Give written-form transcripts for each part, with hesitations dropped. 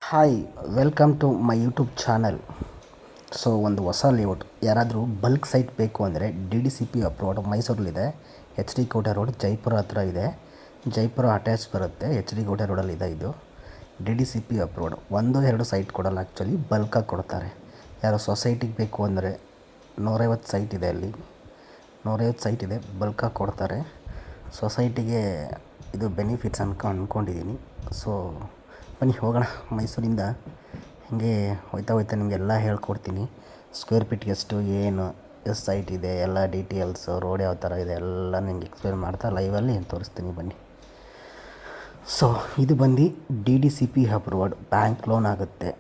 Hi, welcome to my YouTube channel. So ಒಂದು ಹೊಸ layout, ಯಾರಾದರೂ ಬಲ್ಕ್ ಸೈಟ್ ಬೇಕು ಅಂದರೆ DDCP ಅಪ್ರೂವ್ಡ್ ಮೈಸೂರಲ್ಲಿದೆ. HD ಕೋಟೆ ರೋಡ್ ಜೈಪುರ ಹತ್ರ ಇದೆ. ಜೈಪುರ ಅಟ್ಯಾಚ್ ಬರುತ್ತೆ, HD ಕೋಟೆ ರೋಡಲ್ಲಿದೆ. ಇದು DDCP ಅಪ್ರೂವ್ಡ್. 1-2 ಸೈಟ್ ಕೊಡಲ್ಲ, ಆ್ಯಕ್ಚುಲಿ ಬಲ್ಕಾಗಿ ಕೊಡ್ತಾರೆ. ಯಾರೋ ಸೊಸೈಟಿಗೆ ಬೇಕು ಅಂದರೆ 150 ಸೈಟ್ ಇದೆ, ಅಲ್ಲಿ 150 ಸೈಟ್ ಇದೆ, ಬಲ್ಕಾಗಿ ಕೊಡ್ತಾರೆ. ಸೊಸೈಟಿಗೆ ಇದು ಬೆನಿಫಿಟ್ಸ್ ಅಂದ್ಕೊಂಡಿದ್ದೀನಿ. ಸೊ ಬನ್ನಿ ಹೋಗೋಣ. ಮೈಸೂರಿಂದ ಹೀಗೆ ಹೋಯ್ತಾ ನಿಮಗೆಲ್ಲ ಹೇಳ್ಕೊಡ್ತೀನಿ. ಸ್ಕ್ವೇರ್ ಫೀಟ್ಗೆ ಎಷ್ಟು, ಏನು, ಎಷ್ಟು ಸೈಟ್ ಇದೆ, ಎಲ್ಲ ಡೀಟೇಲ್ಸು, ರೋಡ್ ಯಾವ ಥರ ಇದೆ ಎಲ್ಲ ನಿಮ್ಗೆ ಎಕ್ಸ್ಪ್ಲೇನ್ ಮಾಡ್ತಾ ಲೈವಲ್ಲಿ ತೋರಿಸ್ತೀನಿ ಬನ್ನಿ. ಸೊ ಇದು ಬಂದು DDCP ಅಪ್ರೂವ್ಡ್, ಬ್ಯಾಂಕ್ ಲೋನ್ ಆಗುತ್ತೆ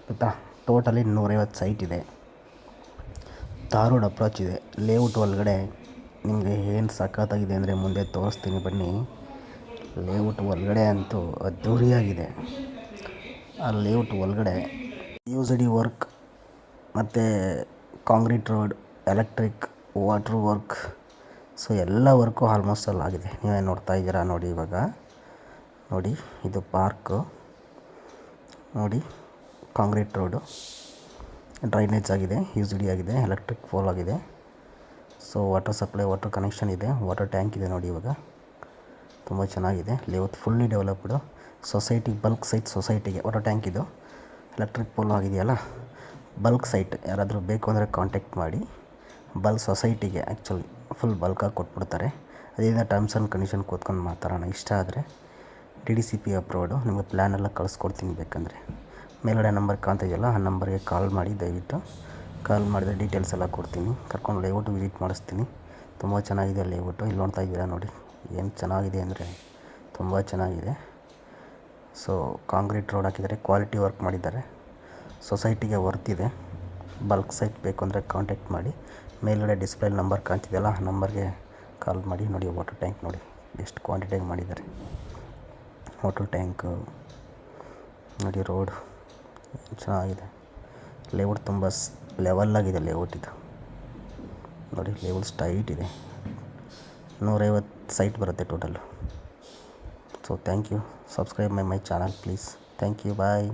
ಗೊತ್ತಾ. ಟೋಟಲಿ 150 ಸೈಟ್ ಇದೆ. ತಾರ್ ರೋಡ್ ಅಪ್ರೋಚ್ ಇದೆ. ಲೇಔಟ್ ಒಳಗಡೆ ನಿಮಗೆ ಏನು ಸಖತ್ತಾಗಿದೆ ಅಂದರೆ ಮುಂದೆ ತೋರಿಸ್ತೀನಿ ಬನ್ನಿ. ಲೇಔಟ್ ಒಳಗಡೆ ಅಂತೂ ಅದ್ಧೂರಿಯಾಗಿದೆ. ಆ ಲೇಔಟ್ ಒಳಗಡೆ UCD ವರ್ಕ್ ಮತ್ತು concrete road, electric, water work, so ಎಲ್ಲ ವರ್ಕು ಆಲ್ಮೋಸ್ಟ್ ಅಲ್ಲಿ ಆಗಿದೆ. ನೀವೇ ನೋಡ್ತಾ ಇದ್ದೀರಾ ನೋಡಿ. ಇವಾಗ ನೋಡಿ, ಇದು ಪಾರ್ಕು ನೋಡಿ, ಕಾಂಕ್ರೀಟ್ ರೋಡು, ಡ್ರೈನೇಜ್ ಆಗಿದೆ, UCD ಆಗಿದೆ, ಎಲೆಕ್ಟ್ರಿಕ್ ಪೋಲ್ ಆಗಿದೆ. So water supply, water connection ಇದೆ, ವಾಟರ್ ಟ್ಯಾಂಕ್ ಇದೆ ನೋಡಿ. ಇವಾಗ ತುಂಬ ಚೆನ್ನಾಗಿದೆ layout, fully developed. Society bulk site, ಸೊಸೈಟಿಗೆ ವಾಟರ್ ಟ್ಯಾಂಕ್, ಇದು ಎಲೆಕ್ಟ್ರಿಕ್ ಪೋಲ್ ಆಗಿದೆಯಲ್ಲ, ಬಲ್ಕ್ ಸೈಟ್ ಯಾರಾದರೂ ಬೇಕು ಅಂದರೆ ಕಾಂಟ್ಯಾಕ್ಟ್ ಮಾಡಿ. ಬಲ್ಕ್ ಸೊಸೈಟಿಗೆ ಆ್ಯಕ್ಚುಲಿ ಫುಲ್ ಬಲ್ಕಾಗಿ ಕೊಟ್ಬಿಡ್ತಾರೆ. ಅದರಿಂದ ಟರ್ಮ್ಸ್ ಆ್ಯಂಡ್ ಕಂಡೀಷನ್ ಕೂತ್ಕೊಂಡು ಮಾತಾಡೋಣ. ಇಷ್ಟ ಆದರೆ DDCP ಅಪ್ರೂವ್ಡು. ನಿಮಗೆ ಪ್ಲ್ಯಾನ್ ಎಲ್ಲ ಕಳಿಸ್ಕೊಡ್ತೀನಿ. ಬೇಕಂದರೆ ಮೇಲ್ಗಡೆ ನಂಬರ್ ಕಾಣ್ತಿದೆಯಲ್ಲ, ಆ ನಂಬರ್ಗೆ ಕಾಲ್ ಮಾಡಿ. ದಯವಿಟ್ಟು ಕಾಲ್ ಮಾಡಿದರೆ ಡೀಟೇಲ್ಸ್ ಎಲ್ಲ ಕೊಡ್ತೀನಿ. ಕರ್ಕೊಂಡು ಲೇಔಟ್ ವಿಸಿಟ್ ಮಾಡಿಸ್ತೀನಿ. ತುಂಬ ಚೆನ್ನಾಗಿದೆ ಲೇಔಟು. ಇಲ್ಲಿ ನೋಡ್ತಾ ಇದ್ದೀರಾ ನೋಡಿ, ಏನು ಚೆನ್ನಾಗಿದೆ ಅಂದರೆ ತುಂಬ ಚೆನ್ನಾಗಿದೆ. ಸೊ ಕಾಂಕ್ರೀಟ್ ರೋಡ್ ಹಾಕಿದ್ದಾರೆ, ಕ್ವಾಲಿಟಿ ವರ್ಕ್ ಮಾಡಿದ್ದಾರೆ. ಸೊಸೈಟಿಗೆ ವರ್ತಿದೆ. ಬಲ್ಕ್ ಸೈಟ್ ಬೇಕು ಅಂದರೆ ಕಾಂಟ್ಯಾಕ್ಟ್ ಮಾಡಿ. ಮೇಲ್ಗಡೆ ಡಿಸ್ಪ್ಲೇ ನಂಬರ್ ಕಾಣ್ತಿದೆಯಲ್ಲ, ಆ ನಂಬರ್ಗೆ ಕಾಲ್ ಮಾಡಿ. ನೋಡಿ ವಾಟರ್ ಟ್ಯಾಂಕ್ ನೋಡಿ ಎಷ್ಟು ಕ್ವಾಂಟಿಟಿಯಾಗಿ ಮಾಡಿದ್ದಾರೆ. ವಾಟರ್ ಟ್ಯಾಂಕು ನೋಡಿ, ರೋಡ್ ಚೆನ್ನಾಗಿದೆ. ಲೇಔಟ್ ತುಂಬ ಲೆವೆಲ್ಲಾಗಿದೆ ಲೇಔಟ್ ಇದು ನೋಡಿ. ಲೇಔಟ್ ಸ್ಟ್ರೈಟ್ ಇದೆ. 150 ಸೈಟ್ ಬರುತ್ತೆ total. So thank you. Subscribe my channel please. Thank you. Bye.